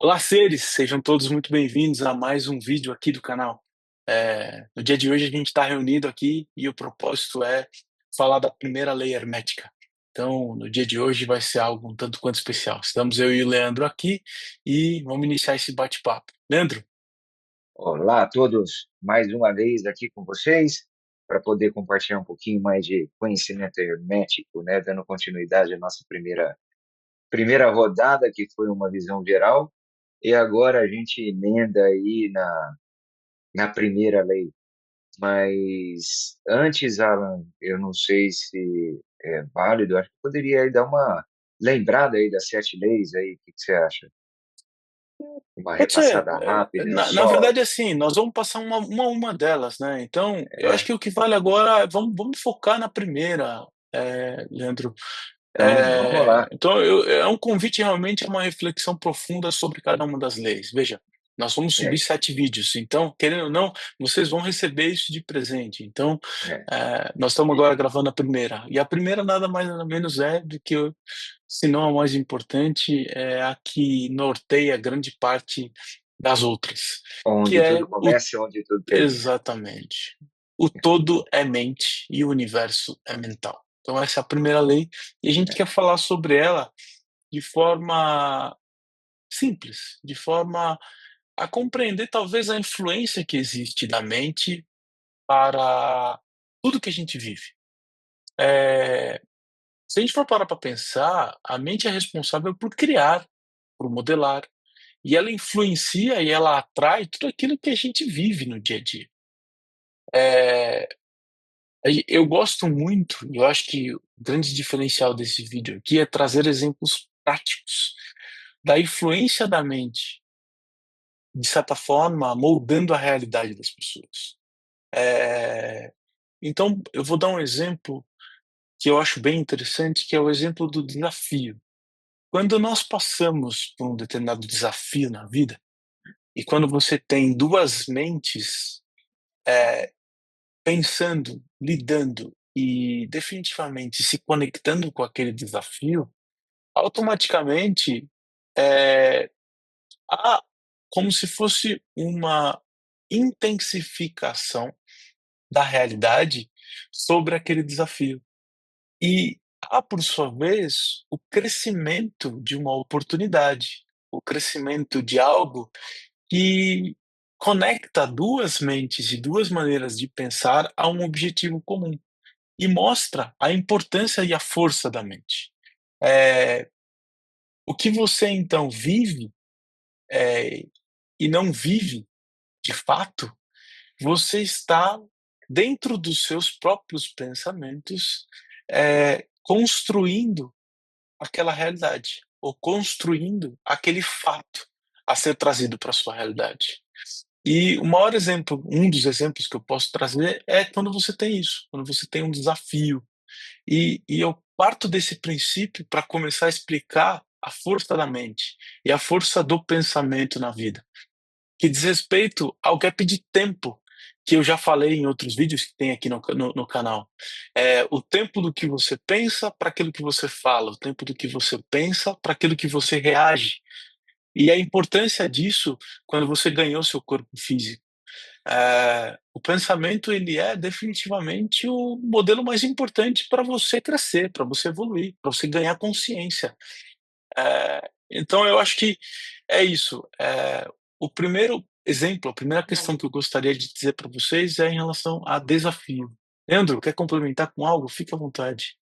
Olá, seres! Sejam todos muito bem-vindos a mais um vídeo aqui do canal. No dia de hoje a gente está reunido aqui e o propósito é falar da primeira lei hermética. Então, no dia de hoje vai ser algo um tanto quanto especial. Estamos eu e o Leandro aqui e vamos iniciar esse bate-papo. Leandro, Olá a todos, mais uma vez aqui com vocês para poder compartilhar um pouquinho mais de conhecimento hermético, né, dando continuidade à nossa primeira rodada, que foi uma visão geral, e agora a gente emenda aí na primeira lei. Mas antes, Alan, eu não sei se é válido, acho que poderia aí dar uma lembrada aí das sete leis aí, o que que você acha? Uma pode ser. repassada rápida, Na só. verdade, assim, nós vamos passar uma delas, né? Então, eu acho É, que o que vale agora é vamos focar na primeira, Leandro. então, vamos lá. Então, é um convite realmente a uma reflexão profunda sobre cada uma das leis. Veja, nós vamos subir É, 7 vídeos, então, querendo ou não, vocês vão receber isso de presente. Então, é. nós estamos agora gravando a primeira. E a primeira nada mais nada menos é do que, se não a mais importante, é a que norteia grande parte das outras, que Onde é tudo o começa e onde tudo termina. exatamente. O todo é mente e o universo é mental. Então, essa é a primeira lei, e a gente É, quer falar sobre ela de forma simples, de forma a compreender talvez a influência que existe da mente para tudo que a gente vive. Eh, Se a gente for parar para pensar, a mente é responsável por criar, por modelar, e ela influencia e ela atrai tudo aquilo que a gente vive no dia a dia. Eh eu gosto muito, e eu acho que o grande diferencial desse vídeo aqui é trazer exemplos práticos da influência da mente, de certa forma, moldando a realidade das pessoas. Eh, então, eu vou dar um exemplo que eu acho bem interessante, que é o exemplo do desafio. Quando nós passamos por um determinado desafio na vida, e quando você tem 2 mentes, eh, pensando, lidando e definitivamente se conectando com aquele desafio, automaticamente, eh, há como se fosse uma intensificação da realidade sobre aquele desafio. E há, por sua vez, o crescimento de uma oportunidade, o crescimento de algo que conecta 2 mentes e 2 maneiras de pensar a um objetivo comum. E mostra a importância e a força da mente. Eh, o que você então vive, eh, e não vive de fato, você está dentro dos seus próprios pensamentos, construindo aquela realidade, ou construindo aquele fato a ser trazido para sua realidade. E o maior exemplo, um dos exemplos que eu posso trazer é quando você tem isso, quando você tem um desafio. E eu parto desse princípio para começar a explicar a força da mente e a força do pensamento na vida, que diz respeito ao gap de tempo, que eu já falei em outros vídeos que tem aqui no canal. O tempo do que você pensa para aquilo que você fala, o tempo do que você pensa para aquilo que você reage. E a importância disso quando você ganhou seu corpo físico. O pensamento ele é definitivamente o modelo mais importante para você crescer, para você evoluir, para você ganhar consciência. Então eu acho que é isso. O primeiro exemplo, a primeira questão que eu gostaria de dizer para vocês é em relação a desafio. Leandro, quer complementar com algo? Fique à vontade.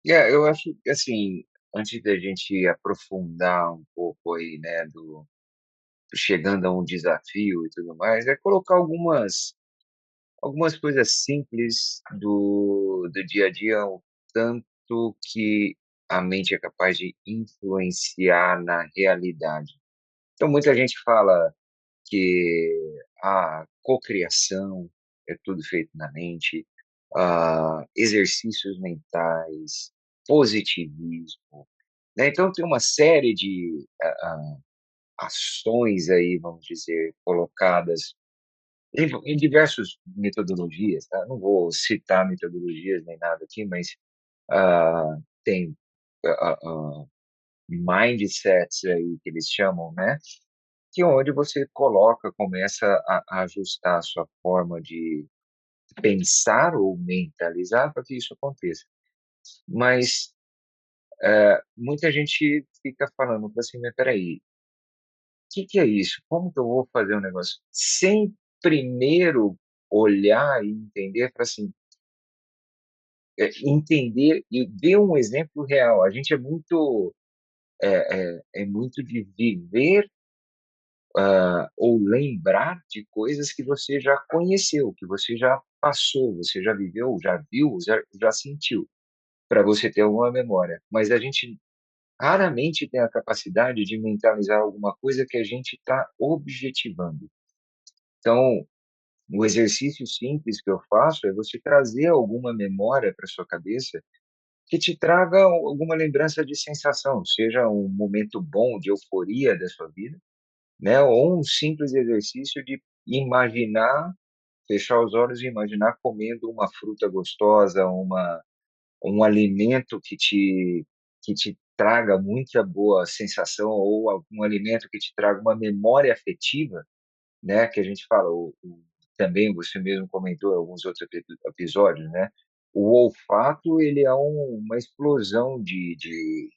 eu acho que, assim, antes da gente aprofundar um pouco aí, né, chegando a um desafio e tudo mais, é colocar algumas coisas simples do dia a dia, o tanto que a mente é capaz de influenciar na realidade. Então, muita gente fala que a cocriação é tudo feito na mente, exercícios mentais, positivismo, né? Então tem uma série de ações aí, vamos dizer, colocadas em diversas metodologias, tá? Não vou citar metodologias nem nada aqui, mas tem ah, ah, mindsets aí que eles chamam, né? que é onde você coloca, começa a ajustar a sua forma de pensar ou mentalizar para que isso aconteça. Mas muita gente fica falando assim, mas peraí, que é isso? Como que eu vou fazer um negócio? Sem primeiro olhar e entender, para assim, entender e ver um exemplo real. A gente é muito de viver ou lembrar de coisas que você já conheceu, que você já passou, você já viveu, já viu, já sentiu, para você ter alguma memória. Mas a gente raramente tem a capacidade de mentalizar alguma coisa que a gente está objetivando. Então, o exercício simples que eu faço é você trazer alguma memória para sua cabeça que te traga alguma lembrança de sensação, seja um momento bom de euforia da sua vida, né? Ou um simples exercício de imaginar, fechar os olhos e imaginar comendo uma fruta gostosa, um alimento que te traga muita boa sensação, ou algum alimento que te traga uma memória afetiva, né? Que a gente fala, também você mesmo comentou em alguns outros episódios, né? O olfato, ele é uma explosão de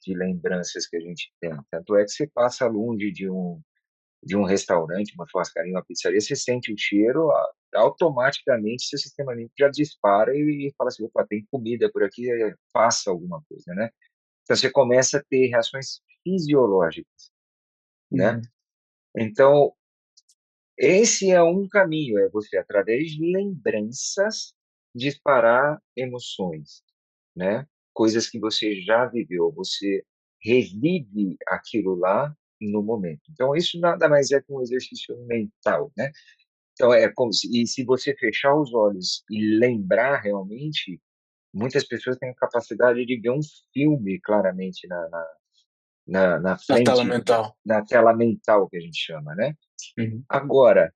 lembranças que a gente tem. Tanto é que você passa longe de um restaurante, uma churrascaria, uma pizzaria, você sente o cheiro, automaticamente seu sistema límbico já dispara e fala assim, opa, tem comida por aqui, faça alguma coisa, né? Então você começa a ter reações fisiológicas, né? Uhum. Então, esse é um caminho, é você, através de lembranças, disparar emoções, né? Coisas que você já viveu, você revive aquilo lá no momento. Então, isso nada mais é que um exercício mental, né? Então, é como se, e se você fechar os olhos e lembrar realmente, muitas pessoas têm a capacidade de ver um filme claramente na Na tela frente, mental. na tela mental, que a gente chama, né? Uhum. Agora,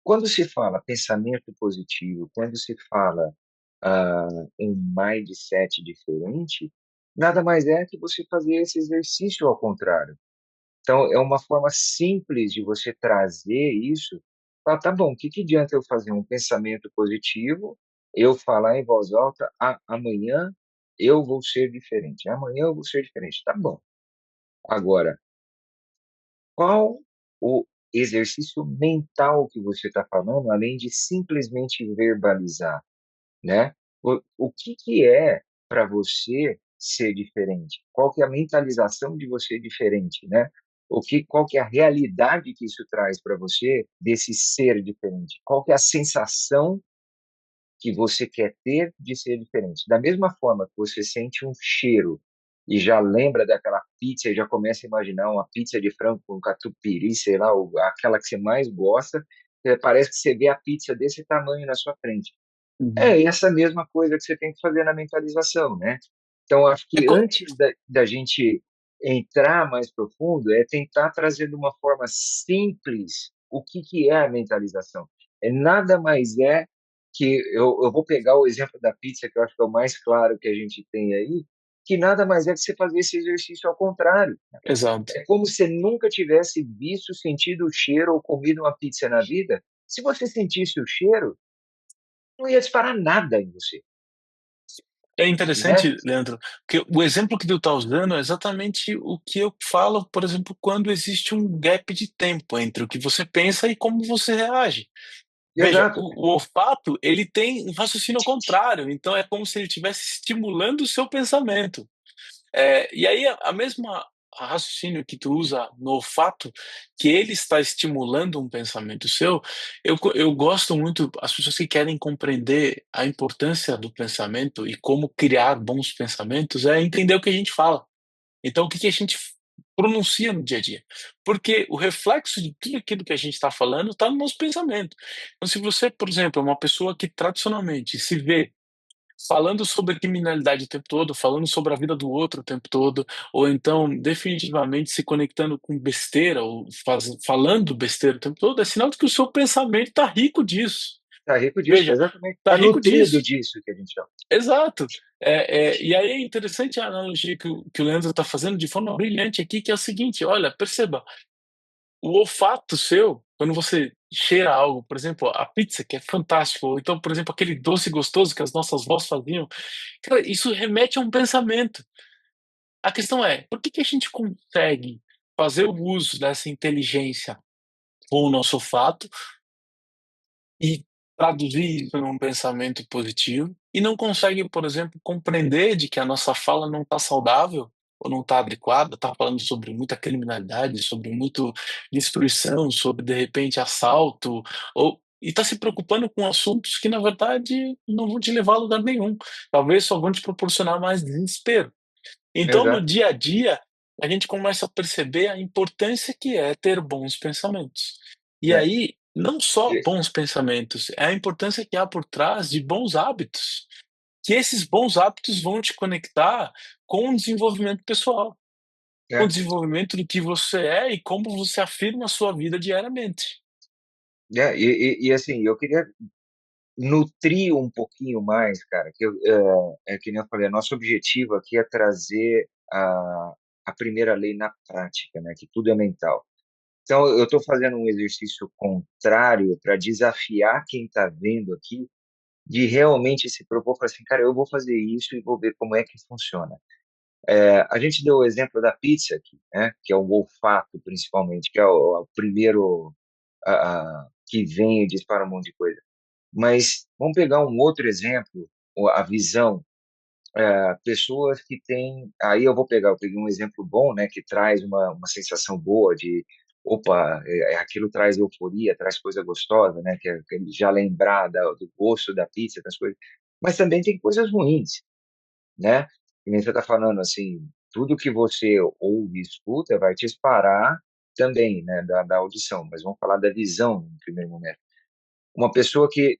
quando se fala pensamento positivo, quando se fala ah, um mindset diferente, nada mais é que você fazer esse exercício ao contrário. Então, é uma forma simples de você trazer isso. Falar, tá bom, o que adianta eu fazer um pensamento positivo, eu falar em voz alta, amanhã eu vou ser diferente, amanhã eu vou ser diferente. Tá bom. Agora, qual o exercício mental que você está falando, além de simplesmente verbalizar, né? O que é para você ser diferente? Qual que é a mentalização de você diferente, né? Qual que é a realidade que isso traz para você desse ser diferente? Qual que é a sensação que você quer ter de ser diferente? Da mesma forma que você sente um cheiro e já lembra daquela pizza e já começa a imaginar uma pizza de frango com catupiry, sei lá, aquela que você mais gosta, parece que você vê a pizza desse tamanho na sua frente. Uhum. É essa mesma coisa que você tem que fazer na mentalização, né? Então, acho É que co antes da gente entrar mais profundo, é tentar trazer de uma forma simples o que é a mentalização. Nada mais é que, eu vou pegar o exemplo da pizza, que eu acho que é o mais claro que a gente tem aí, que nada mais é que você fazer esse exercício ao contrário. exato. É como se você nunca tivesse visto, sentido o cheiro ou comido uma pizza na vida. Se você sentisse o cheiro, não ia disparar nada em você, É né? interessante, Leandro, que o exemplo que tu está usando é exatamente o que eu falo, por exemplo, quando existe um gap de tempo entre o que você pensa e como você reage. Veja, Exato. o olfato, ele tem um raciocínio ao contrário, então é como se ele estivesse estimulando o seu pensamento. E aí a mesma raciocínio que tu usa no olfato, que ele está estimulando um pensamento seu, eu gosto muito, as pessoas que querem compreender a importância do pensamento e como criar bons pensamentos, é entender o que a gente fala. Então, o que que a gente pronuncia no dia a dia? Porque o reflexo de tudo aquilo que a gente está falando está no nosso pensamento. Então, se você, por exemplo, é uma pessoa que tradicionalmente se vê falando sobre criminalidade o tempo todo, falando sobre a vida do outro o tempo todo, ou então definitivamente se conectando com besteira, ou falando besteira o tempo todo, é sinal de que o seu pensamento está rico disso. Tá rico disso, Veja, exatamente. está Tá rico nutrido disso. disso que a gente chama. Exato. E aí é interessante a analogia que o Leandro está fazendo de forma brilhante aqui, que é o seguinte: olha, perceba, o olfato seu, quando você cheira algo, por exemplo, a pizza, que é fantástico, ou então, por exemplo, aquele doce gostoso que as nossas vós faziam, cara, isso remete a um pensamento. A questão é, por que que a gente consegue fazer o uso dessa inteligência com o nosso olfato e traduzir isso num pensamento positivo, e não consegue, por exemplo, compreender de que a nossa fala não está saudável ou não está adequada, está falando sobre muita criminalidade, sobre muito destruição, sobre de repente assalto, ou e está se preocupando com assuntos que na verdade não vão te levar a lugar nenhum, talvez só vão te proporcionar mais desespero. Então, no Exato. dia a dia, a gente começa a perceber a importância que é ter bons pensamentos. E É. aí, não só E bons pensamentos, é a importância que há por trás de bons hábitos, que esses bons hábitos vão te conectar com o desenvolvimento pessoal, com o é, desenvolvimento do que você é e como você afirma a sua vida diariamente. assim, eu queria nutrir um pouquinho mais, cara, que é que nem eu falei, nosso objetivo aqui é trazer a primeira lei na prática, né, que tudo é mental. Então eu estou fazendo um exercício contrário para desafiar quem está vendo aqui, de realmente se propor, falar assim: "Cara, eu vou fazer isso e vou ver como é que funciona". A gente deu o exemplo da pizza aqui, né, que é o olfato principalmente, que é o primeiro, que vem e dispara um monte de coisa. Mas vamos pegar um outro exemplo, a visão, pessoas que têm, aí eu peguei um exemplo bom, né, que traz uma sensação boa de, opa, aquilo traz euforia, traz coisa gostosa, né, que é aquele já lembrar do gosto da pizza, das coisas. Mas também tem coisas ruins, né? Que nem você está falando, assim, tudo que você ouve e escuta vai te disparar também, né, da audição, mas vamos falar da visão no primeiro momento. Uma pessoa que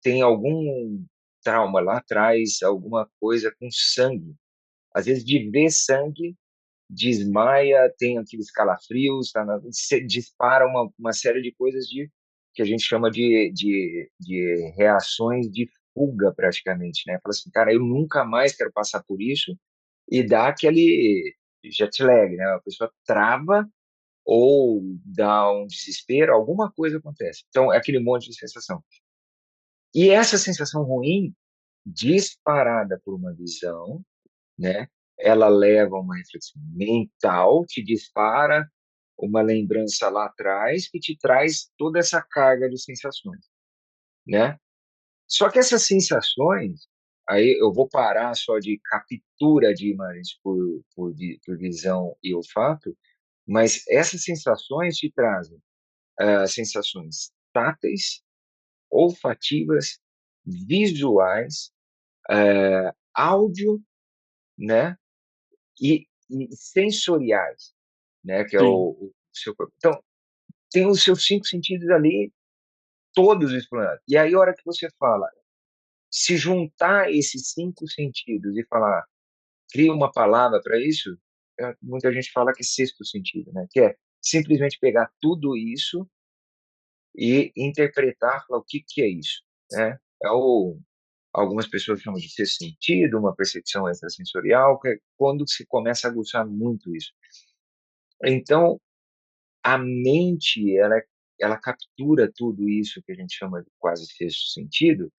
tem algum trauma lá atrás, alguma coisa com sangue. Às vezes, de ver sangue, desmaia, tem aqueles calafrios, dispara uma série de coisas que a gente chama de reações de fuga, praticamente, né? Fala assim, cara, eu nunca mais quero passar por isso, e dá aquele jet lag, né? A pessoa trava ou dá um desespero, alguma coisa acontece. Então, é aquele monte de sensação. E essa sensação ruim, disparada por uma visão, né? Ela leva a uma reflexão mental, te dispara uma lembrança lá atrás que te traz toda essa carga de sensações, né? Só que essas sensações, aí eu vou parar só de captura de imagens por visão e olfato, mas essas sensações te trazem sensações táteis, olfativas, visuais, áudio, né? E sensoriais, né? Que é Sim, o seu corpo. Então, tem os seus cinco sentidos ali, todos explorados. E aí, a hora que você fala, se juntar esses cinco sentidos e falar, cria uma palavra para isso, muita gente fala que é sexto sentido, né? Que é simplesmente pegar tudo isso e interpretar, falar o que que é isso, né? Algumas pessoas chamam de sexto sentido, uma percepção extrasensorial, que é quando se começa a aguçar muito isso. Então, a mente, ela captura tudo isso que a gente chama de quase sexto sentido,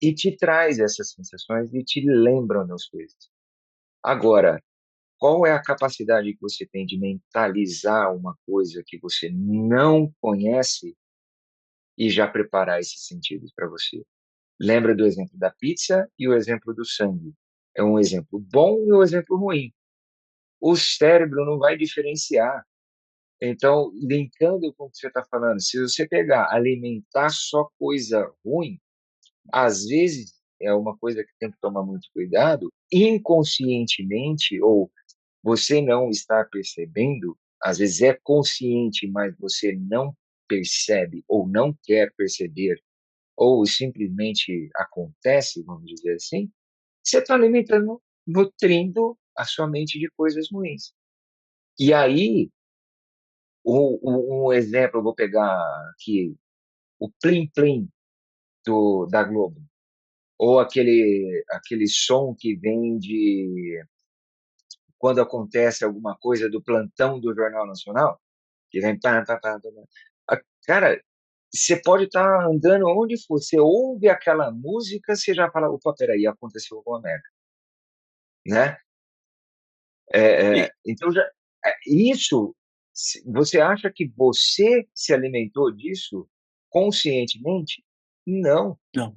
e te traz essas sensações e te lembram das coisas. Agora, qual é a capacidade que você tem de mentalizar uma coisa que você não conhece e já preparar esses sentidos para você? Lembra do exemplo da pizza e o exemplo do sangue. É um exemplo bom e um exemplo ruim. O cérebro não vai diferenciar. Então, linkando com o que você está falando, se você pegar, alimentar só coisa ruim, às vezes é uma coisa que tem que tomar muito cuidado, inconscientemente, ou você não está percebendo, às vezes é consciente, mas você não percebe ou não quer perceber, ou simplesmente acontece, vamos dizer assim, você está alimentando, nutrindo a sua mente de coisas ruins. E aí, um exemplo, eu vou pegar aqui, o Plim Plim da Globo, ou aquele som que vem quando acontece alguma coisa do plantão do Jornal Nacional, que vem pá, pá, pá, pá, pá. Cara, você pode estar andando onde for, você ouve aquela música, você já fala, opa, peraí, aconteceu alguma merda, né? E Então, isso, você acha que você se alimentou disso conscientemente? Não, não.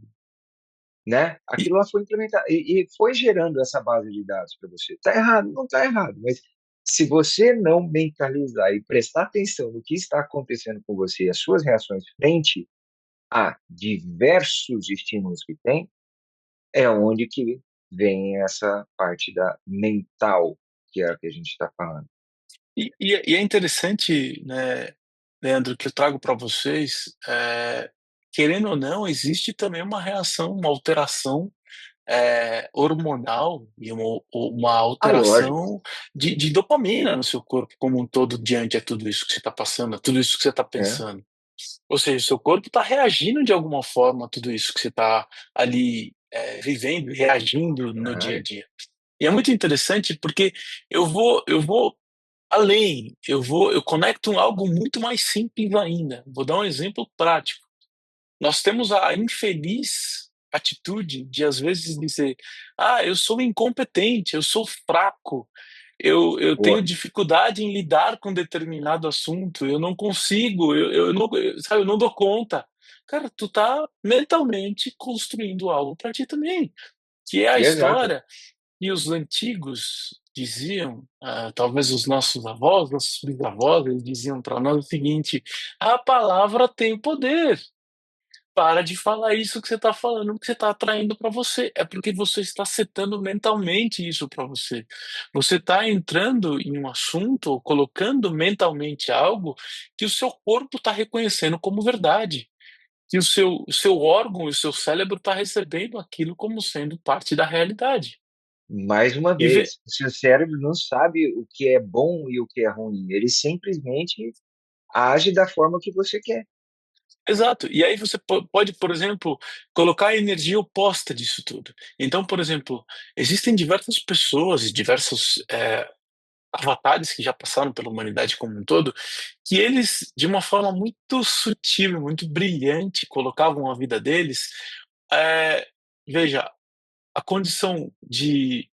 né? E Aquilo lá foi implementado e foi gerando essa base de dados para você. Está errado? Não está errado, mas se você não mentalizar e prestar atenção no que está acontecendo com você e as suas reações frente a diversos estímulos que tem, é onde que vem essa parte da mental, que é a que a gente está falando. é interessante, né, Leandro, que eu trago para vocês, querendo ou não, existe também uma reação, uma alteração, hormonal e uma Ah, lógico. alteração de dopamina no seu corpo como um todo diante a tudo isso que você está passando, a tudo isso que você está É. pensando. Ou seja, o seu corpo está reagindo de alguma forma a tudo isso que você está ali, vivendo e reagindo no dia a Claro. dia. E é muito interessante porque eu vou além, eu conecto algo muito mais simples ainda. Vou dar um exemplo prático. Nós temos a infeliz atitude de, às vezes, dizer: "Ah, eu sou incompetente, eu sou fraco, eu tenho Pô, dificuldade em lidar com determinado assunto, eu não consigo, eu não, sabe, eu não dou conta". Cara, tu tá mentalmente construindo algo para ti também, que é a exato. história e os antigos diziam, talvez os nossos avós, nossos bisavós, eles diziam para nós o seguinte: "A palavra tem poder. Para de falar isso que você está falando, que você está atraindo para você. É porque você está setando mentalmente isso para você. Você está entrando em um assunto ou colocando mentalmente algo que o seu corpo está reconhecendo como verdade, que o seu órgão, o seu cérebro está recebendo aquilo como sendo parte da realidade". Mais uma E vê vez, o seu cérebro não sabe o que é bom e o que é ruim. Ele simplesmente age da forma que você quer. Exato. E aí você pode, por exemplo, colocar a energia oposta disso tudo. Então, por exemplo, existem diversas pessoas e diversos, avatares que já passaram pela humanidade como um todo, que eles, de uma forma muito sutil, muito brilhante, colocavam a vida deles, eh, veja, a condição de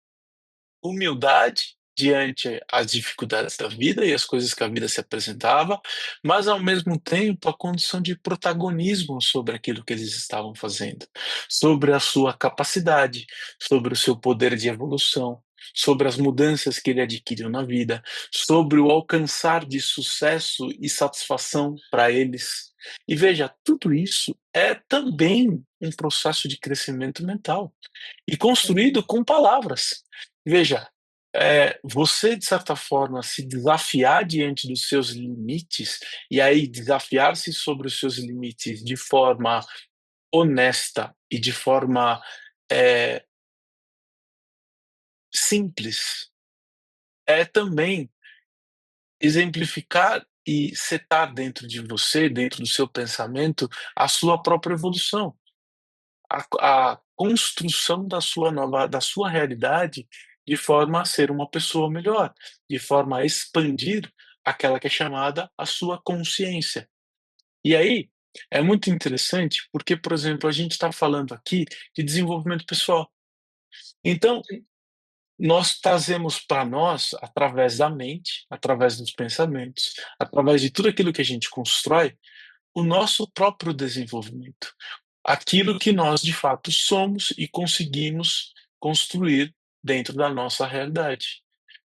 humildade diante às dificuldades da vida e as coisas que a vida se apresentava, mas ao mesmo tempo a condição de protagonismo sobre aquilo que eles estavam fazendo, sobre a sua capacidade, sobre o seu poder de evolução, sobre as mudanças que ele adquiriu na vida, sobre o alcançar de sucesso e satisfação para eles. E veja, tudo isso é também um processo de crescimento mental e construído com palavras. Veja, você, de certa forma, se desafiar diante dos seus limites, e aí desafiar-se sobre os seus limites de forma honesta e de forma, eh, simples, é também exemplificar e setar dentro de você, dentro do seu pensamento, a sua própria evolução. A construção da sua realidade, de forma a ser uma pessoa melhor, de forma a expandir aquela que é chamada a sua consciência. E aí, é muito interessante, porque, por exemplo, a gente está falando aqui de desenvolvimento pessoal. Então, Sim. nós trazemos para nós, através da mente, através dos pensamentos, através de tudo aquilo que a gente constrói, o nosso próprio desenvolvimento. Aquilo que nós de fato somos e conseguimos construir dentro da nossa realidade.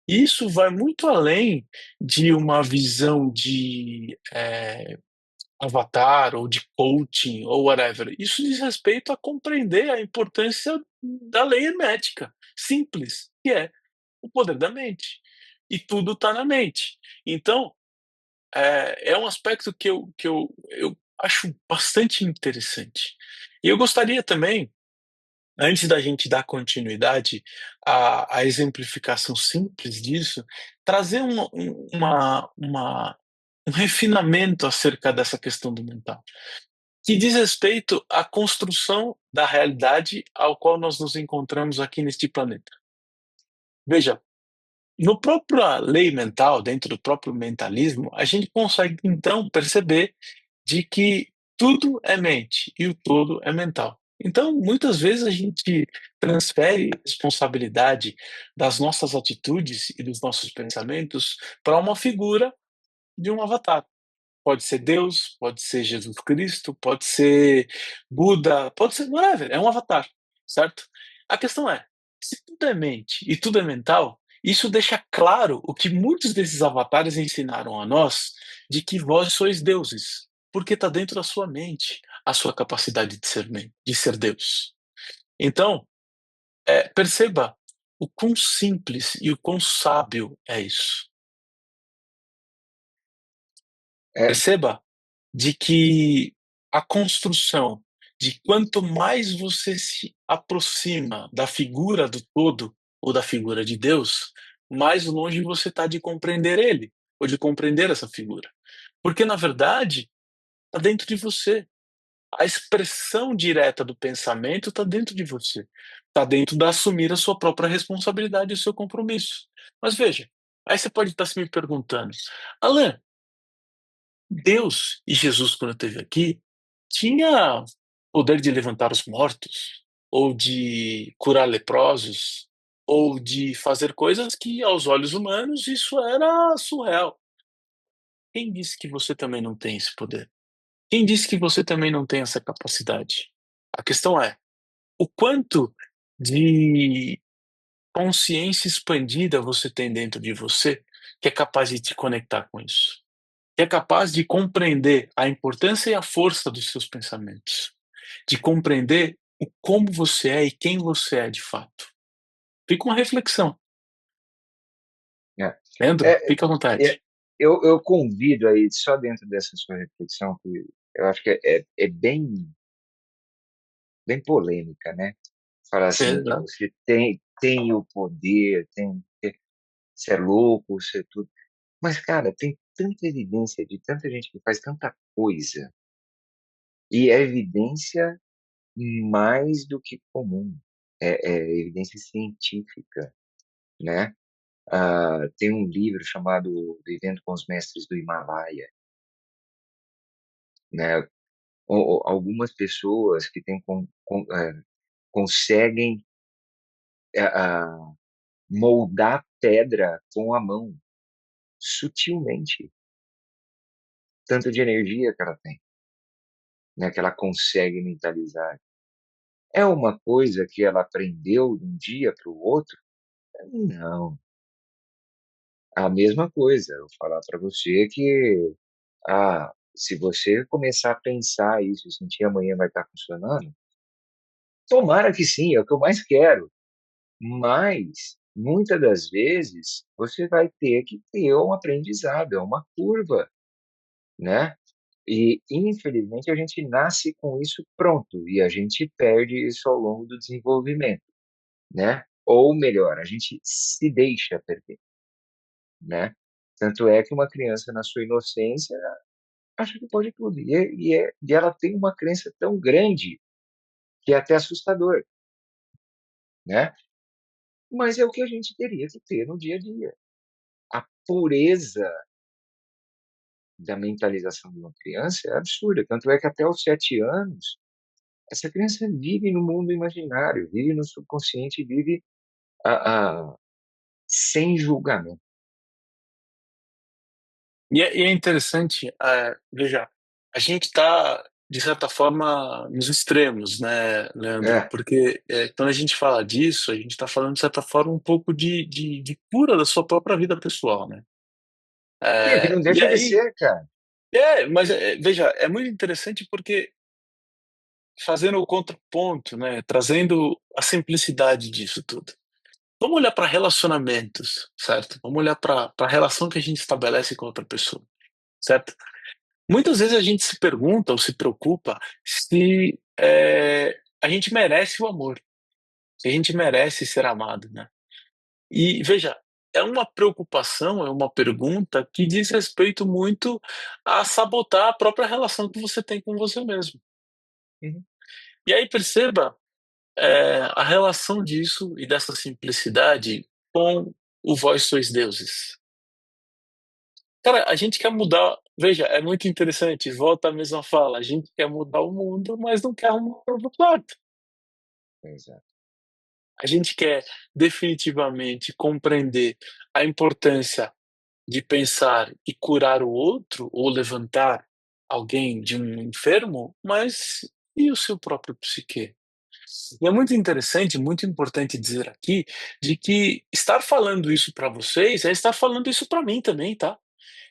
Isso vai muito além de uma visão de, avatar ou de coaching ou whatever. Isso diz respeito a compreender a importância da lei hermética, simples, que é o poder da mente. E tudo está na mente. Então, é um aspecto que eu acho bastante interessante. E eu gostaria também, antes da gente dar continuidade à exemplificação simples disso, trazer um refinamento acerca dessa questão do mental, que diz respeito à construção da realidade ao qual nós nos encontramos aqui neste planeta. Veja, no própria lei mental, dentro do próprio mentalismo, a gente consegue então perceber de que tudo é mente e o todo é mental. Então, muitas vezes a gente transfere responsabilidade das nossas atitudes e dos nossos pensamentos para uma figura de um avatar. Pode ser Deus, pode ser Jesus Cristo, pode ser Buda, pode ser whatever, é um avatar, certo? A questão é, se tudo é mente e tudo é mental, isso deixa claro o que muitos desses avatares ensinaram a nós, de que vós sois deuses, porque está dentro da sua mente a sua capacidade de ser Deus. Então, perceba o quão simples e o quão sábio é isso. É, Perceba de que a construção de quanto mais você se aproxima da figura do todo ou da figura de Deus, mais longe você está de compreender ele ou de compreender essa figura. Porque, na verdade, está dentro de você. A expressão direta do pensamento está dentro de você. Está dentro da assumir a sua própria responsabilidade e o seu compromisso. Mas veja, aí você pode estar se me perguntando, Alan, Deus e Jesus, quando esteve aqui, tinha poder de levantar os mortos, ou de curar leprosos, ou de fazer coisas que, aos olhos humanos, isso era surreal. Quem disse que você também não tem esse poder? Quem disse que você também não tem essa capacidade? A questão é, o quanto de consciência expandida você tem dentro de você que é capaz de te conectar com isso? Que é capaz de compreender a importância e a força dos seus pensamentos, de compreender o como você é e quem você é de fato. Fica uma reflexão. é, Leandro, é, fica à é, vontade. eu convido aí, só dentro dessa sua reflexão, que eu acho que é bem polêmica, né? Falar assim que Exato. você tem o poder, você é louco, você é tudo. Mas, cara, tem tanta evidência de tanta gente que faz tanta coisa, e é evidência mais do que comum. É evidência científica, né? Tem um livro chamado Vivendo com os Mestres do Himalaia, né? Algumas pessoas que conseguem é, ah, moldar pedra com a mão, sutilmente, tanto de energia que ela tem, né? Que ela consegue mentalizar. É uma coisa que ela aprendeu de um dia para o outro? Não. A mesma coisa, eu falar para você que, se você começar a pensar isso, sentir amanhã vai estar funcionando, tomara que sim, é o que eu mais quero. Mas, muitas das vezes, você vai ter que ter um aprendizado, é uma curva, né? E, infelizmente, a gente nasce com isso pronto e a gente perde isso ao longo do desenvolvimento, né? Ou melhor, a gente se deixa perder, né? Tanto é que uma criança, na sua inocência, acha que pode tudo. E ela tem uma crença tão grande que é até assustador, né? Mas é o que a gente teria que ter no dia a dia. A pureza da mentalização de uma criança é absurda. Tanto é que até os 7 anos, essa criança vive no mundo imaginário, vive no subconsciente, vive sem julgamento. E é interessante, veja, a gente está, de certa forma, nos extremos, né, Leandro? É. Porque quando a gente fala disso, a gente está falando, de certa forma, um pouco de cura da sua própria vida pessoal, né? E o que não E deixa de aí, ser, cara. mas veja, é muito interessante porque fazendo o contraponto, né, trazendo a simplicidade disso tudo. Vamos olhar para relacionamentos, certo? Vamos olhar para a relação que a gente estabelece com outra pessoa, certo? Muitas vezes a gente se pergunta ou se preocupa se a gente merece o amor, se a gente merece ser amado, né? E veja, é uma preocupação, é uma pergunta que diz respeito muito a sabotar a própria relação que você tem com você mesmo. Uhum. E aí perceba a relação disso e dessa simplicidade com o vós sois deuses. Cara, a gente quer mudar. Veja, é muito interessante, volta à mesma fala. A gente quer mudar o mundo, mas não quer um novo quarto. Exato. A gente quer definitivamente compreender a importância de pensar e curar o outro, ou levantar alguém de um enfermo, mas e o seu próprio psique? E é muito interessante, muito importante dizer aqui, de que estar falando isso para vocês é estar falando isso para mim também, tá?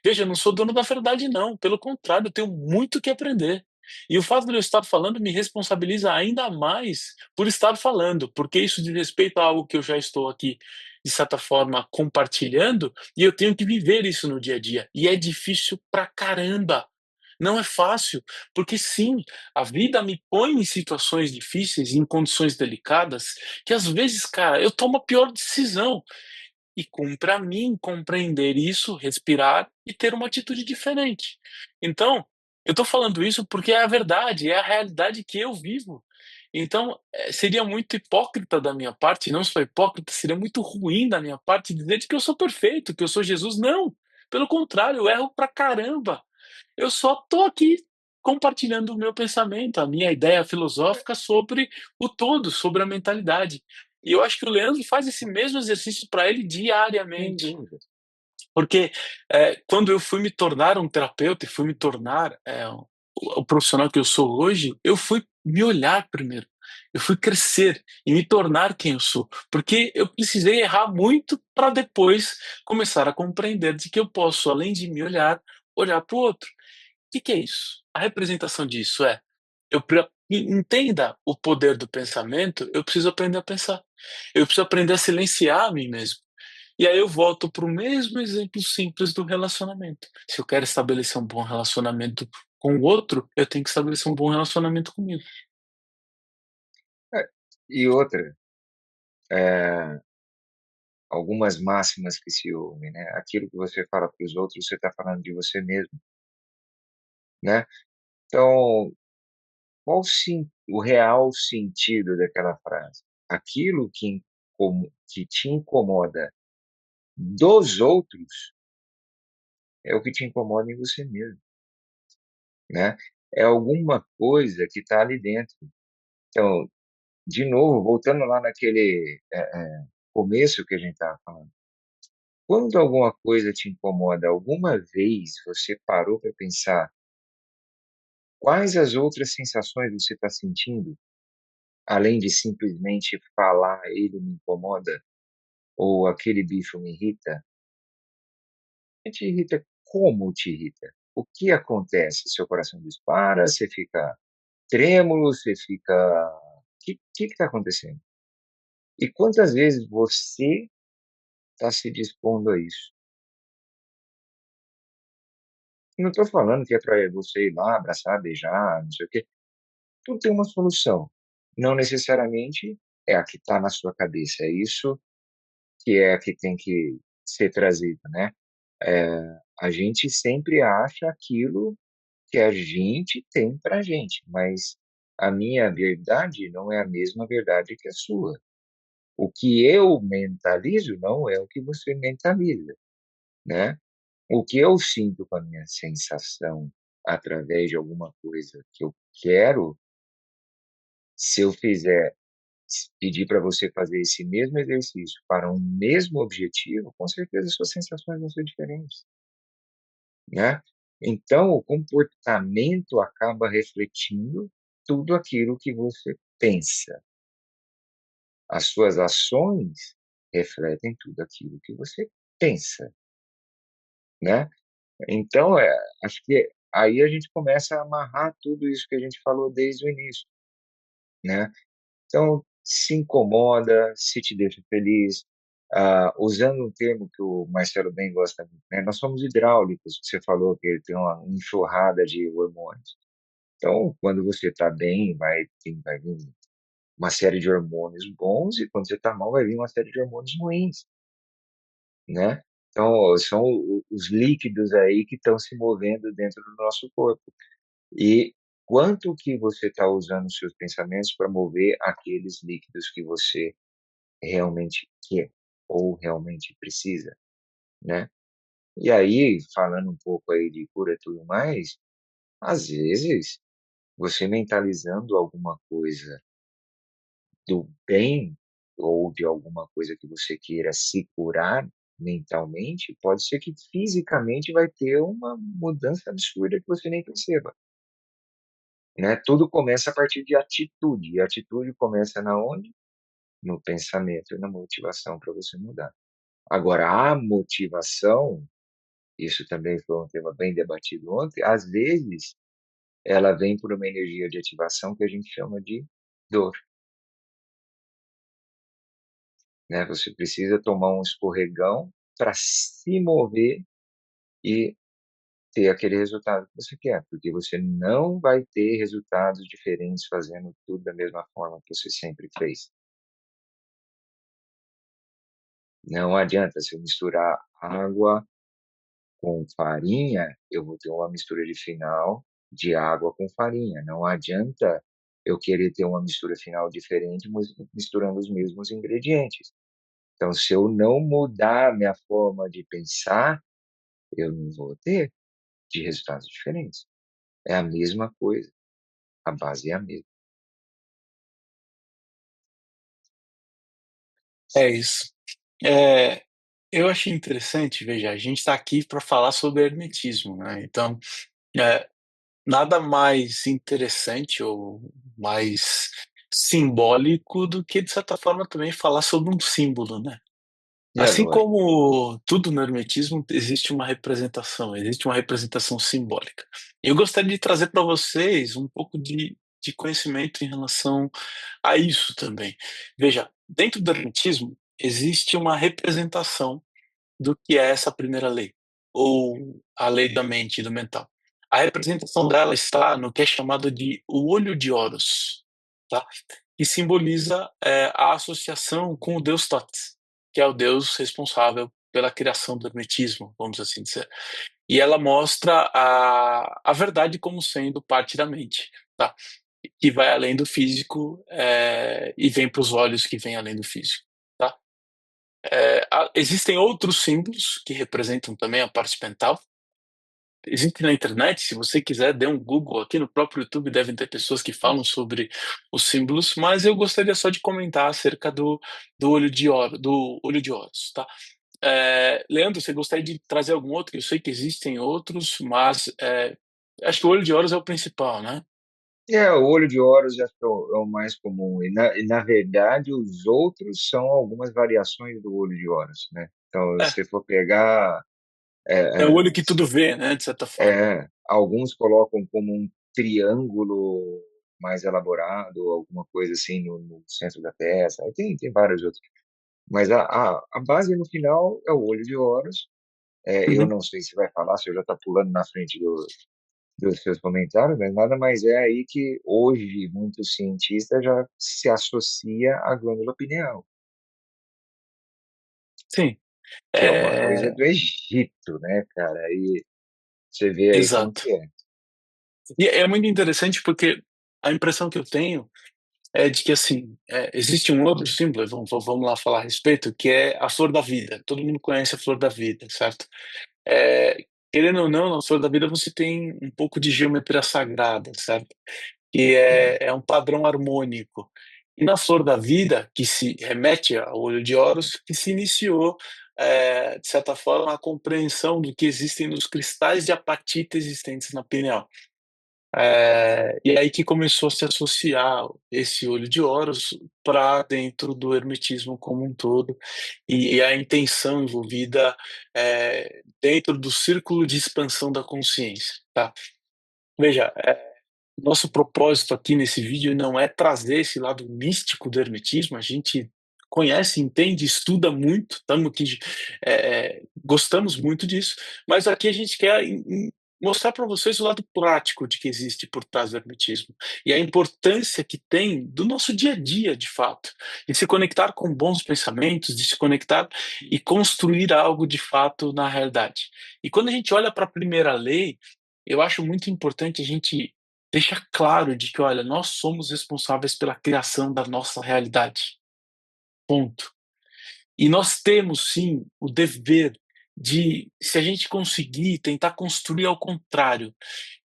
Veja, eu não sou dono da verdade não, pelo contrário, eu tenho muito que aprender. E o fato de eu estar falando me responsabiliza ainda mais por estar falando, porque isso diz respeito a algo que eu já estou aqui, de certa forma, compartilhando, e eu tenho que viver isso no dia a dia. E é difícil pra caramba. Não é fácil, porque sim, a vida me põe em situações difíceis, em condições delicadas, que às vezes, cara, eu tomo a pior decisão. E cumpre a mim compreender isso, respirar e ter uma atitude diferente. Então, eu estou falando isso porque é a verdade, é a realidade que eu vivo. Então, seria muito hipócrita da minha parte, não só hipócrita, seria muito ruim da minha parte dizer de que eu sou perfeito, que eu sou Jesus. Não, pelo contrário, eu erro pra caramba. Eu só estou aqui compartilhando o meu pensamento, a minha ideia filosófica sobre o todo, sobre a mentalidade. E eu acho que o Leandro faz esse mesmo exercício para ele Sem diariamente. dúvida. Porque, quando eu fui me tornar um terapeuta e fui me tornar, o profissional que eu sou hoje, eu fui me olhar primeiro. Eu fui crescer e me tornar quem eu sou, porque eu precisei errar muito para depois começar a compreender de que eu posso, além de me olhar, olhar para o outro. Que é isso? A representação disso é, eu pra entenda o poder do pensamento, eu preciso aprender a pensar. Eu preciso aprender a silenciar a mim mesmo. E aí eu volto para o mesmo exemplo simples do relacionamento. Se eu quero estabelecer um bom relacionamento com o outro, eu tenho que estabelecer um bom relacionamento comigo. É, e outra, eh, algumas máximas que se ouvem, né, aquilo que você fala para os outros, você está falando de você mesmo, né. Então, qual o real sentido daquela frase? Aquilo que te incomoda dos outros, é o que te incomoda em você mesmo, né. É alguma coisa que está ali dentro. Então, de novo, voltando lá naquele, começo que a gente estava falando, quando alguma coisa te incomoda, alguma vez você parou para pensar quais as outras sensações você está sentindo, além de simplesmente falar: "Ele me incomoda" ou "aquele bicho me irrita"? Te irrita, como te irrita? O que acontece? Seu coração dispara, você fica trêmulo, você fica, que está acontecendo? E quantas vezes você está se dispondo a isso? Não estou falando que é para você ir lá abraçar, beijar, não sei o quê, tudo tem uma solução. Não necessariamente é a que está na sua cabeça, é isso que é a que tem que ser trazido, né. A gente sempre acha aquilo que a gente tem pra gente, mas a minha verdade não é a mesma verdade que a sua. O que eu mentalizo não é o que você mentaliza, né. O que eu sinto com a minha sensação através de alguma coisa que eu quero, se eu pedir para você fazer esse mesmo exercício para um mesmo objetivo, com certeza suas sensações vão ser diferentes, né. Então o comportamento acaba refletindo tudo aquilo que você pensa. As suas ações refletem tudo aquilo que você pensa, né. Então, acho que aí a gente começa a amarrar tudo isso que a gente falou desde o início, né. Então, se incomoda, se te deixa feliz, usando um termo que o Marcelo bem gosta muito, né, nós somos hidráulicos, você falou que ele tem uma enxurrada de hormônios. Então, quando você está bem, vai vir uma série de hormônios bons e quando você está mal vai vir uma série de hormônios ruins, né. Então, são os líquidos aí que estão se movendo dentro do nosso corpo. E quanto que você está usando os seus pensamentos para mover aqueles líquidos que você realmente quer ou realmente precisa, né? E aí, falando um pouco aí de cura e tudo mais, às vezes, você mentalizando alguma coisa do bem ou de alguma coisa que você queira se curar mentalmente, pode ser que fisicamente vai ter uma mudança absurda que você nem perceba, né? Tudo começa a partir de atitude, e a atitude começa na onde? No pensamento e na motivação para você mudar. Agora, a motivação, isso também foi um tema bem debatido ontem, às vezes ela vem por uma energia de ativação que a gente chama de dor, né? Você precisa tomar um escorregão para se mover e ter aquele resultado que você quer, porque você não vai ter resultados diferentes fazendo tudo da mesma forma que você sempre fez. Não adianta se eu misturar água com farinha, eu vou ter uma mistura de final de água com farinha. Não adianta eu querer ter uma mistura final diferente, mas misturando os mesmos ingredientes. Então, se eu não mudar minha forma de pensar, eu não vou ter de resultados diferentes. É a mesma coisa, a base é a mesma. É isso. Eh, eu achei interessante, veja, a gente está aqui para falar sobre hermetismo, né, então, eh, nada mais interessante ou mais simbólico do que, de certa forma, também falar sobre um símbolo, né. É Assim lógico. como tudo no hermetismo, existe uma representação simbólica. Eu gostaria de trazer para vocês um pouco de conhecimento em relação a isso também. Veja, dentro do hermetismo, existe uma representação do que é essa primeira lei, ou a lei da mente e do mental. A representação dela está no que é chamado de o olho de Horus, tá? Que simboliza, a associação com o deus Thoth, que é o deus responsável pela criação do hermetismo, vamos assim dizer. E ela mostra a verdade como sendo parte da mente, tá? Que vai além do físico, e vem para os olhos que vem além do físico, tá? Existem outros símbolos que representam também a parte mental. Existe na internet, se você quiser, dê um Google aqui no próprio YouTube, devem ter pessoas que falam sobre os símbolos, mas eu gostaria só de comentar acerca do olho de Horus, tá? Leandro, você gostaria de trazer algum outro? Eu sei que existem outros, mas acho que o olho de Horus é o principal, né? O olho de Horus acho que é o mais comum. E na verdade, os outros são algumas variações do olho de Horus, né? Então, É, se for pegar, é o é, olho que tudo vê, né? De certa forma. alguns colocam como um triângulo mais elaborado, alguma coisa assim no centro da testa. Aí tem vários outros. Mas a base no final é o olho de Horus. Eu Uhum. não sei se vai falar, se eu já está pulando na frente dos seus comentários, mas nada mais é aí que hoje muitos cientistas já se associa à glândula pineal, Sim, que é uma coisa é, do Egito, né, cara? E você vê aí como exato. que é. E é muito interessante porque a impressão que eu tenho é de que, assim, existe um outro símbolo, vamos lá falar a respeito, que é a flor da vida. Todo mundo conhece a flor da vida, certo? Querendo ou não, na flor da vida você tem um pouco de geometria sagrada, certo? Que É. é um padrão harmônico. E na flor da vida, que se remete ao olho de Horus, que se iniciou, de certa forma, a compreensão do que existem nos cristais de apatita existentes na pineal. E é aí que começou a se associar esse olho de Horus para dentro do hermetismo como um todo, e a intenção envolvida dentro do círculo de expansão da consciência, tá? Veja, nosso propósito aqui nesse vídeo não é trazer esse lado místico do hermetismo, a gente conhece, entende, estuda muito, estamos aqui, gostamos muito disso, mas aqui a gente quer mostrar para vocês o lado prático de que existe por trás do hermetismo e a importância que tem do nosso dia a dia, de fato, de se conectar com bons pensamentos, de se conectar e construir algo de fato na realidade. E quando a gente olha para a primeira lei, eu acho muito importante a gente deixa claro de que, olha, nós somos responsáveis pela criação da nossa realidade, ponto. E nós temos sim o dever de, se a gente conseguir, tentar construir ao contrário.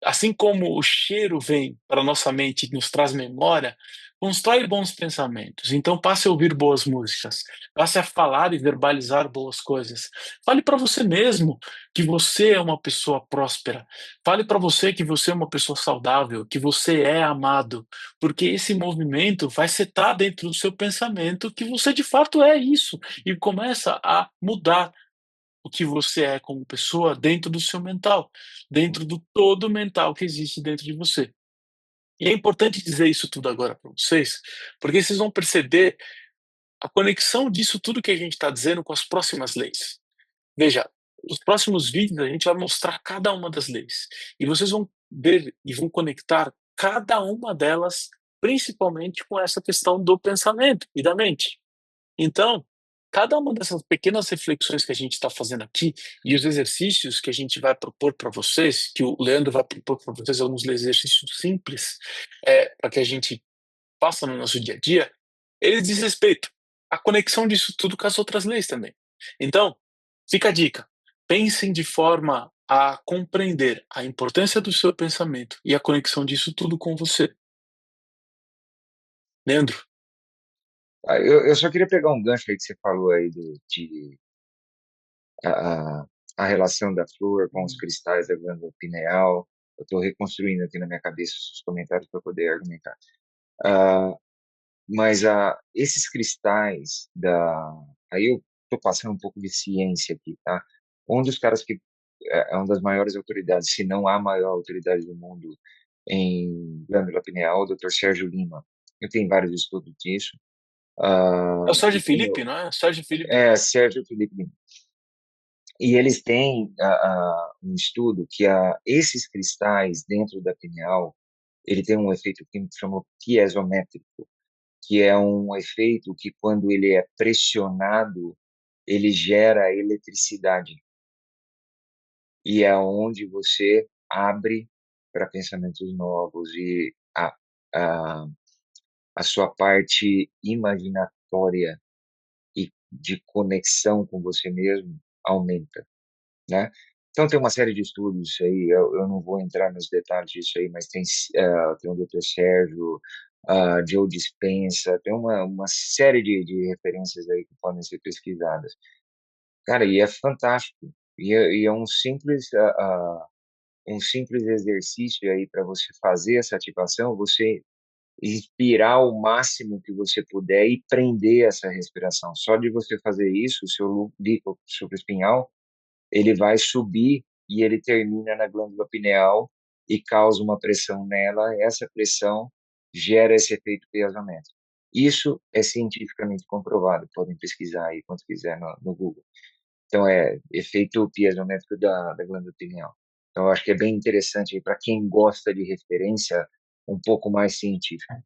Assim como o cheiro vem para nossa mente e nos traz memória, constrói bons pensamentos. Então passe a ouvir boas músicas, passe a falar e verbalizar boas coisas. Fale para você mesmo que você é uma pessoa próspera. Fale para você que você é uma pessoa saudável, que você é amado, porque esse movimento vai setar dentro do seu pensamento que você de fato é isso e começa a mudar o que você é como pessoa dentro do seu mental, dentro do todo mental que existe dentro de você. E é importante dizer isso tudo agora para vocês, porque vocês vão perceber a conexão disso tudo que a gente está dizendo com as próximas leis. Veja, os próximos vídeos a gente vai mostrar cada uma das leis e vocês vão ver e vão conectar cada uma delas, principalmente com essa questão do pensamento e da mente. Então, cada uma dessas pequenas reflexões que a gente está fazendo aqui e os exercícios que a gente vai propor para vocês, que o Leandro vai propor para vocês alguns exercícios simples, para que a gente faça no nosso dia a dia, eles diz respeito à conexão disso tudo com as outras leis também. Então, fica a dica: pensem de forma a compreender a importância do seu pensamento e a conexão disso tudo com você. Leandro, Eu só queria pegar um gancho aí que você falou aí de a, a, a relação da flor com os cristais da glândula pineal. Eu estou reconstruindo aqui na minha cabeça os comentários para poder argumentar. Ah, mas esses cristais aí eu estou passando um pouco de ciência aqui, tá? Um dos caras que é uma das maiores autoridades, se não a maior autoridade do mundo em glândula pineal, o Dr. Sérgio Lima. Eu tenho vários estudos disso. é o Sérgio E como Felipe, não é? Sérgio Felipe. Sérgio Felipe Lima. E eles têm um estudo que esses cristais dentro da pineal, ele tem um efeito químico que chama piezométrico, que é um efeito que quando ele é pressionado, ele gera eletricidade. E é onde você abre para pensamentos novos e a, a sua parte imaginatória e de conexão com você mesmo aumenta, né? Então tem uma série de estudos aí, eu não vou entrar nos detalhes disso aí, mas tem o Dr. Sérgio, Joe Dispenza, tem uma série de referências aí que podem ser pesquisadas. Cara, e é fantástico. E é um simples exercício aí para você fazer essa ativação, você inspirar o máximo que você puder e prender essa respiração. Só de você fazer isso, o seu líquido supraespinhal ele vai subir e ele termina na glândula pineal e causa uma pressão nela. Essa pressão gera esse efeito piezométrico. Isso é cientificamente comprovado. Podem pesquisar aí quando quiser no Google. Então, é efeito piezométrico da glândula pineal. Então, eu acho que é bem interessante para quem gosta de referência um pouco mais científica.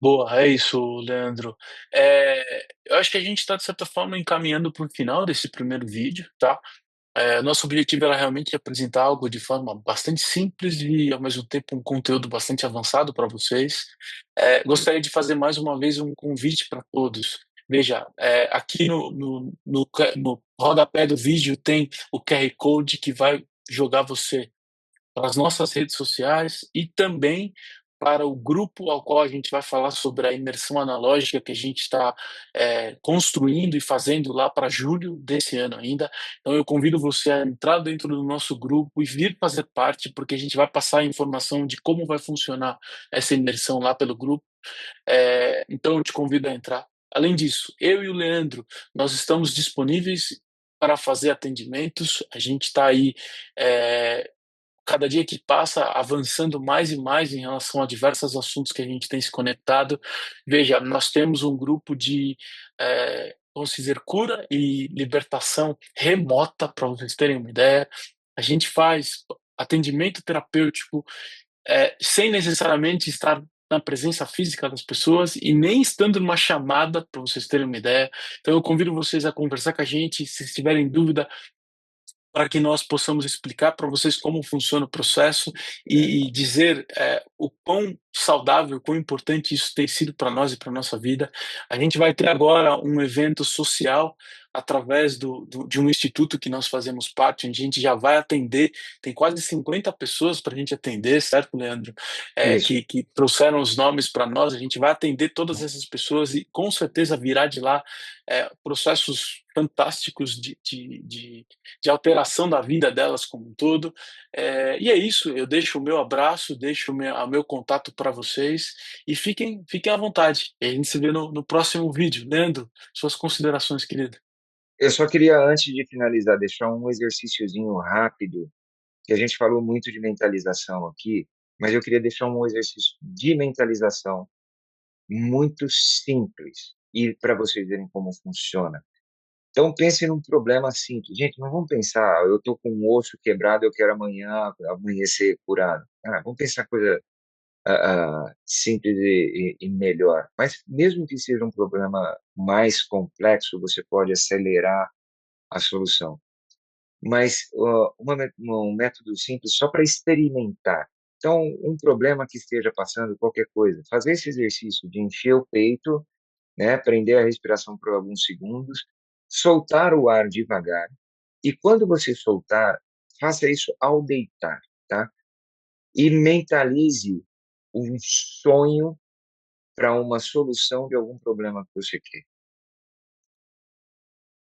Boa, é isso, Leandro. Eu acho que a gente está, de certa forma, encaminhando para o final desse primeiro vídeo, tá? Nosso objetivo era realmente apresentar algo de forma bastante simples e, ao mesmo tempo, um conteúdo bastante avançado para vocês. Gostaria de fazer mais uma vez um convite para todos. Veja, aqui no rodapé do vídeo tem o QR Code que vai jogar você para as nossas redes sociais e também para o grupo ao qual a gente vai falar sobre a imersão analógica que a gente está construindo e fazendo lá para julho desse ano ainda. Então eu convido você a entrar dentro do nosso grupo e vir fazer parte, porque a gente vai passar a informação de como vai funcionar essa imersão lá pelo grupo. Então eu te convido a entrar. Além disso, eu e o Leandro, nós estamos disponíveis para fazer atendimentos. A gente está aí é, cada dia que passa avançando mais e mais em relação a diversos assuntos que a gente tem se conectado. Veja, nós temos um grupo de, vamos dizer, cura e libertação remota, para vocês terem uma ideia. A gente faz atendimento terapêutico sem necessariamente estar na presença física das pessoas e nem estando numa chamada, para vocês terem uma ideia. Então eu convido vocês a conversar com a gente, se tiverem dúvida, para que nós possamos explicar para vocês como funciona o processo É, e dizer, o quão saudável, quão importante isso tem sido para nós e para nossa vida. A gente vai ter agora um evento social através de um instituto que nós fazemos parte, onde a gente já vai atender, tem quase 50 pessoas para a gente atender, certo, Leandro? isso. Que trouxeram os nomes para nós, a gente vai atender todas essas pessoas e com certeza virá de lá processos fantásticos de alteração da vida delas como um todo. E é isso, eu deixo o meu abraço, deixo o meu contato para vocês e fiquem à vontade. E a gente se vê no próximo vídeo. Leandro, suas considerações, querido. Eu só queria, antes de finalizar, deixar um exercíciozinho rápido, que a gente falou muito de mentalização aqui, mas eu queria deixar um exercício de mentalização muito simples e para vocês verem como funciona. Então pense num problema simples. Gente, não vamos pensar, eu estou com um osso quebrado, eu quero amanhã amanhecer curado. Vamos pensar coisa simples e melhor. Mas mesmo que seja um problema mais complexo, você pode acelerar a solução. Mas um método simples só para experimentar. Então, um problema que esteja passando, qualquer coisa, fazer esse exercício de encher o peito, né, prender a respiração por alguns segundos, soltar o ar devagar, e quando você soltar, faça isso ao deitar, tá? E mentalize um sonho para uma solução de algum problema que você quer.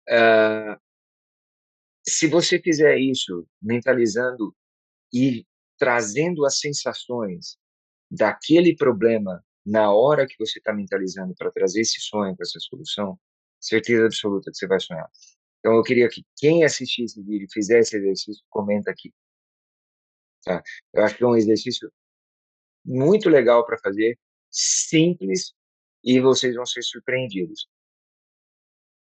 Ah, se você fizer isso, mentalizando e trazendo as sensações daquele problema na hora que você está mentalizando para trazer esse sonho para essa solução, certeza absoluta que você vai sonhar. Então, eu queria que quem assistir esse vídeo e fizer esse exercício, comenta aqui, tá? Eu acho que é um exercício muito legal para fazer, simples, e vocês vão ser surpreendidos.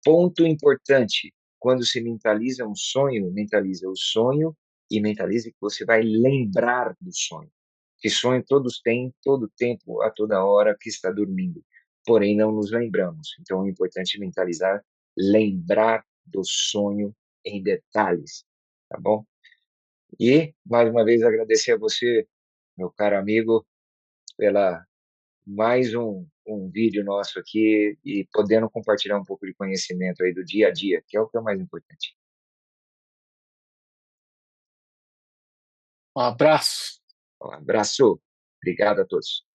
Ponto importante, quando se mentaliza um sonho, mentaliza o sonho e mentalize que você vai lembrar do sonho. Que sonho todos têm, todo tempo, a toda hora que está dormindo. Porém, não nos lembramos. Então, é importante mentalizar, lembrar do sonho em detalhes, tá bom? E, mais uma vez, agradecer a você, meu caro amigo, pela mais um vídeo nosso aqui e podendo compartilhar um pouco de conhecimento aí do dia a dia, que é o que é o mais importante. Um abraço. Um abraço, obrigado a todos.